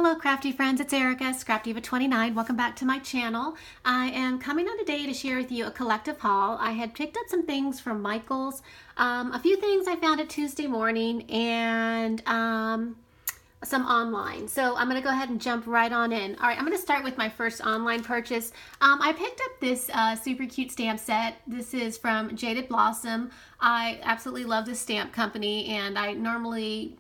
Hello crafty friends, it's Erica, Scrapdivatwentynine. Welcome back to my channel. I am coming on today to share with you a collective haul. I had picked up some things from Michael's, a few things I found at Tuesday morning, and some online. So I'm going to go ahead and jump right on in. All right, I'm going to start with my first online purchase. I picked up this super cute stamp set. This is from Jaded Blossom. I absolutely love this stamp company, and I normally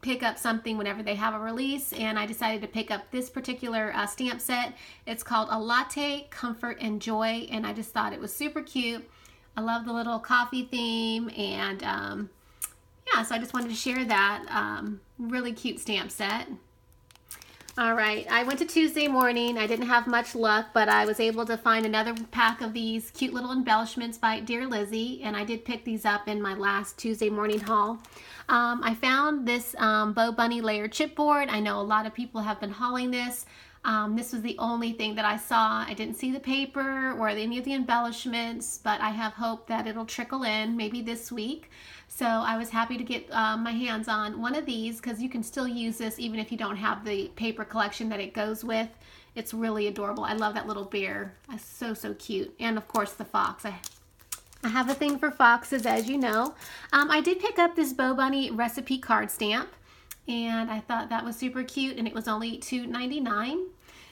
pick up something whenever they have a release, and I decided to pick up this particular stamp set. It's called A Latte, Comfort, and Joy, and I just thought it was super cute. I love the little coffee theme, and yeah, so I just wanted to share that. Really cute stamp set. All right, I went to Tuesday morning. I didn't have much luck, but I was able to find another pack of these cute little embellishments by Dear Lizzie, and I did pick these up in my last Tuesday morning haul. I found this Bow Bunny layered chipboard. I know a lot of people have been hauling this. This was the only thing that I saw. I didn't see the paper or any of the embellishments, but I have hope that it'll trickle in maybe this week. So I was happy to get my hands on one of these, because you can still use this even if you don't have the paper collection that it goes with. It's really adorable. I love that little bear. It's so cute. And of course the fox. I have a thing for foxes, as you know. I did pick up this Bow Bunny recipe card stamp, and I thought that was super cute, and it was only $2.99.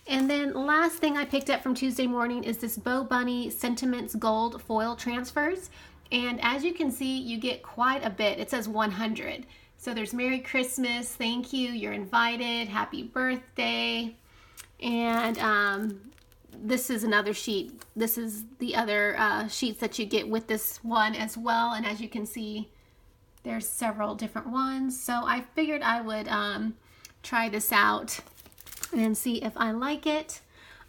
And then last thing I picked up from Tuesday morning is this Bow Bunny Sentiments Gold foil transfers. And as you can see, you get quite a bit. It says 100. So there's Merry Christmas, thank you, you're invited, happy birthday. And this is another sheet. This is the other sheets that you get with this one as well. And as you can see, there's several different ones. So I figured I would try this out and see if I like it.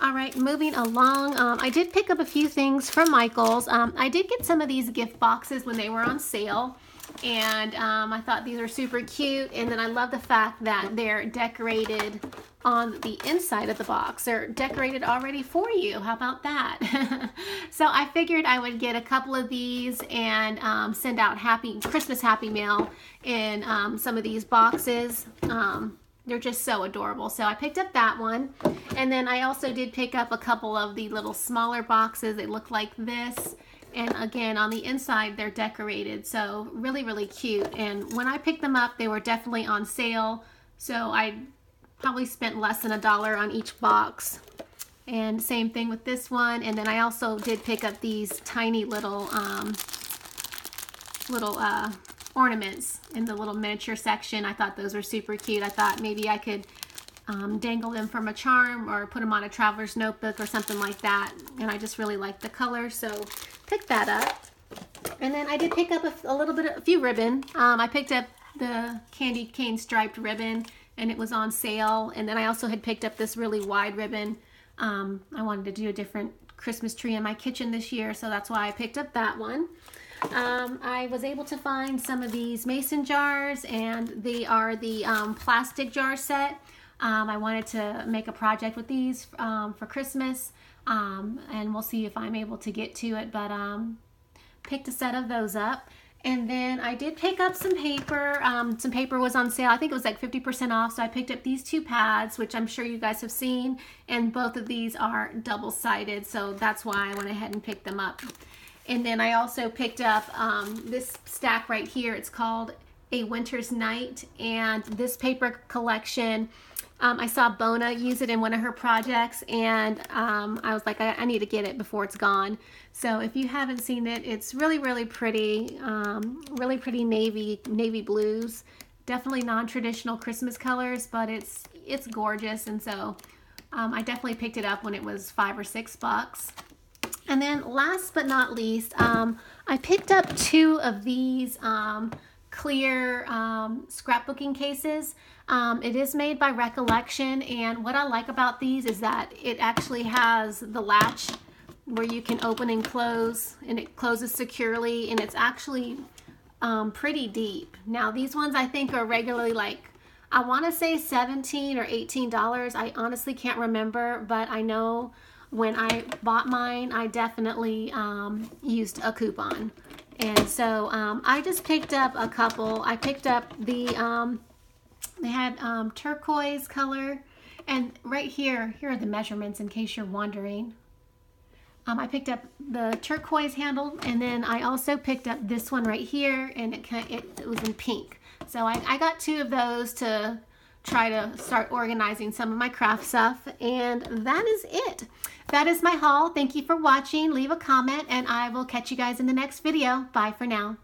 All right, moving along. I did pick up a few things from Michael's. I did get some of these gift boxes when they were on sale, and I thought these are super cute. And then I love the fact that they're decorated on the inside of the box. They're decorated already for you. How about that? So I figured I would get a couple of these and send out Christmas happy mail in some of these boxes. They're just so adorable. So I picked up that one. And then I also did pick up a couple of the little smaller boxes. They look like this. And again, on the inside, they're decorated. So really cute. And when I picked them up, they were definitely on sale. So I probably spent less than $1 on each box. And same thing with this one. And then I also did pick up these tiny little ornaments in the little miniature section. I thought those were super cute. I thought maybe I could dangle them from a charm or put them on a traveler's notebook or something like that. And I just really liked the color, so picked that up. And then I did pick up a few ribbon. I picked up the candy cane striped ribbon, and it was on sale. And then I also had picked up this really wide ribbon. I wanted to do a different Christmas tree in my kitchen this year, so that's why I picked up that one. I was able to find some of these mason jars, and they are the plastic jar set. I wanted to make a project with these for Christmas, and we'll see if I'm able to get to it, but picked a set of those up. And then I did pick up some paper. Some paper was on sale. I think it was like 50% off, so I picked up these two pads, which I'm sure you guys have seen, and both of these are double-sided, so that's why I went ahead and picked them up. And then I also picked up this stack right here. It's called A Winter's Night, and this paper collection, I saw Bona use it in one of her projects, and I was like, I need to get it before it's gone. So if you haven't seen it, it's really pretty, really pretty navy blues. Definitely non-traditional Christmas colors, but it's gorgeous, and so I definitely picked it up when it was $5 or $6. And then last but not least, I picked up two of these clear scrapbooking cases. It is made by Recollection, and what I like about these is that it actually has the latch where you can open and close, and it closes securely, and it's actually pretty deep. Now these ones I think are regularly like, I want to say $17 or $18. I honestly can't remember, but I know when I bought mine, I definitely used a coupon. And so I just picked up a couple. I picked up the, they had turquoise color And right here are the measurements in case you're wondering. I picked up the turquoise handle, and then I also picked up this one right here, and it was in pink. So I got 2 of those to try to start organizing some of my craft stuff, and that is it. That is my haul. Thank you for watching. Leave a comment, and I will catch you guys in the next video. Bye for now.